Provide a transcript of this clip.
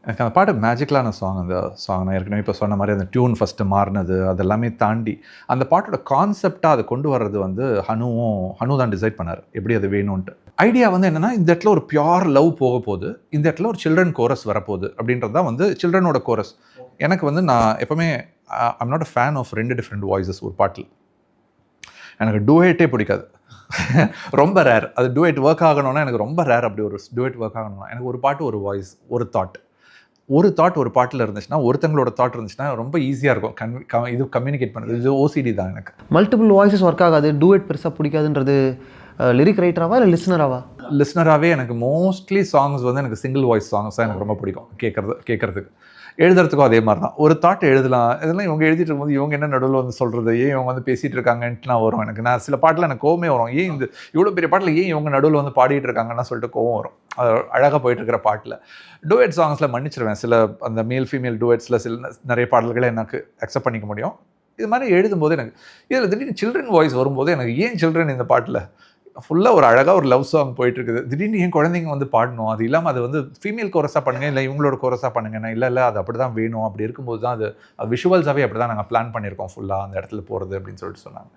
எனக்கு அந்த பாட்டு மேஜிக்கலான சாங். அந்த சாங் நான் ஏற்கனவே இப்போ சொன்ன மாதிரி அந்த டியூன் ஃபஸ்ட்டு மாறினது அதெல்லாமே தாண்டி அந்த பாட்டோட கான்செப்டாக அதை கொண்டு வர்றது வந்து ஹனு தான் டிசைட் பண்ணார் எப்படி அது வேணும்ன்ட்டு. ஐடியா வந்து என்னென்னா, இந்த இடத்துல ஒரு பியோர் லவ் போக போகுது, இந்த இடத்துல ஒரு சில்ட்ரன் கோரஸ் வரப்போகுது அப்படின்றது தான் வந்து சில்ட்ரனோட கோரஸ். எனக்கு வந்து நான் எப்போவுமே I'm not a fan of 2 different voices ஒரு பாட்டில். எனக்கு டூயட்டே பிடிக்காது. ரொம்ப ரேர். அது டூயட் ஒர்க் ஆகணும்னா எனக்கு ரொம்ப ரேர். அப்படி ஒரு டூயட் ஒர்க் ஆகணும்னா எனக்கு ஒரு பாட்டு, ஒரு வாய்ஸ், ஒரு தாட் ஒரு பாட்டில் இருந்துச்சுன்னா, ஒருத்தங்களோட தாட் இருந்துச்சுன்னா ரொம்ப ஈஸியாக இருக்கும் இது கம்யூனிகேட் பண்ணுறது. இது ஓசிடி தான் எனக்கு. மல்டிபிள் வாய்ஸஸ் ஒர்க் ஆகாது, டூயட் பெருசாக பிடிக்காதுன்றது லிரிக் ரைட்டராவா இல்லை லிஸ்னராவா? லிஸ்னராகவே எனக்கு மோஸ்ட்லி சாங்ஸ் வந்து எனக்கு சிங்கிள் வாய்ஸ் சாங்ஸ் தான் எனக்கு ரொம்ப பிடிக்கும் கேட்குறதுக்கு. எழுதுறதுக்கும் அதே மாதிரி தான். ஒரு தாட் எழுதலாம், இதெல்லாம் இவங்க எழுதிட்டு இருக்கும்போது இவங்க என்ன நடுவில் வந்து சொல்கிறது, ஏன் இவங்க வந்து பேசிகிட்டு இருக்காங்கன்ட்டு நான் வரும் எனக்கு. நான் சில பாட்டில் எனக்கு கோவமே வரும், ஏன் இந்த இவ்வளோ பெரிய பாட்டில் ஏன் இவங்க நடுவில் வந்து பாடிட்டு இருக்காங்கன்னா சொல்லிட்டு கோவம் வரும். அது அழகாக போயிட்டு இருக்கிற பாட்டில். டூயட் சாங்ஸில் மன்னிச்சிருவேன். சில அந்த மேல் ஃபீமேல் டூயட்ஸில் நிறைய பாடல்களை எனக்கு அக்செப்ட் பண்ணிக்க முடியும். இது மாதிரி எழுதும்போது எனக்கு இதில் திடீர்னு சில்ட்ரன் வாய்ஸ் வரும்போது எனக்கு ஏன் சில்ட்ரன் இந்த பாட்டில் ஃபுல்லாக ஒரு அழகாக ஒரு லவ் சாங் போயிட்டு இருக்குது, திடீர்னு ஏன் குழந்தைங்க வந்து பாடணும், அது இல்லாமல் அது வந்து ஃபீமேல் கோரஸாக பண்ணுங்கள் இல்லை இவங்களோட கோரஸாக பண்ணுங்கன்னா இல்லை அது அப்படி தான் வேணும். அப்படி இருக்கும்போது தான் அது விஷுவல்ஸாகவே அப்படி தான் நாங்கள் பிளான் பண்ணியிருக்கோம் ஃபுல்லாக அந்த இடத்துல போகிறது அப்படின்னு சொல்லிட்டு சொன்னாங்க.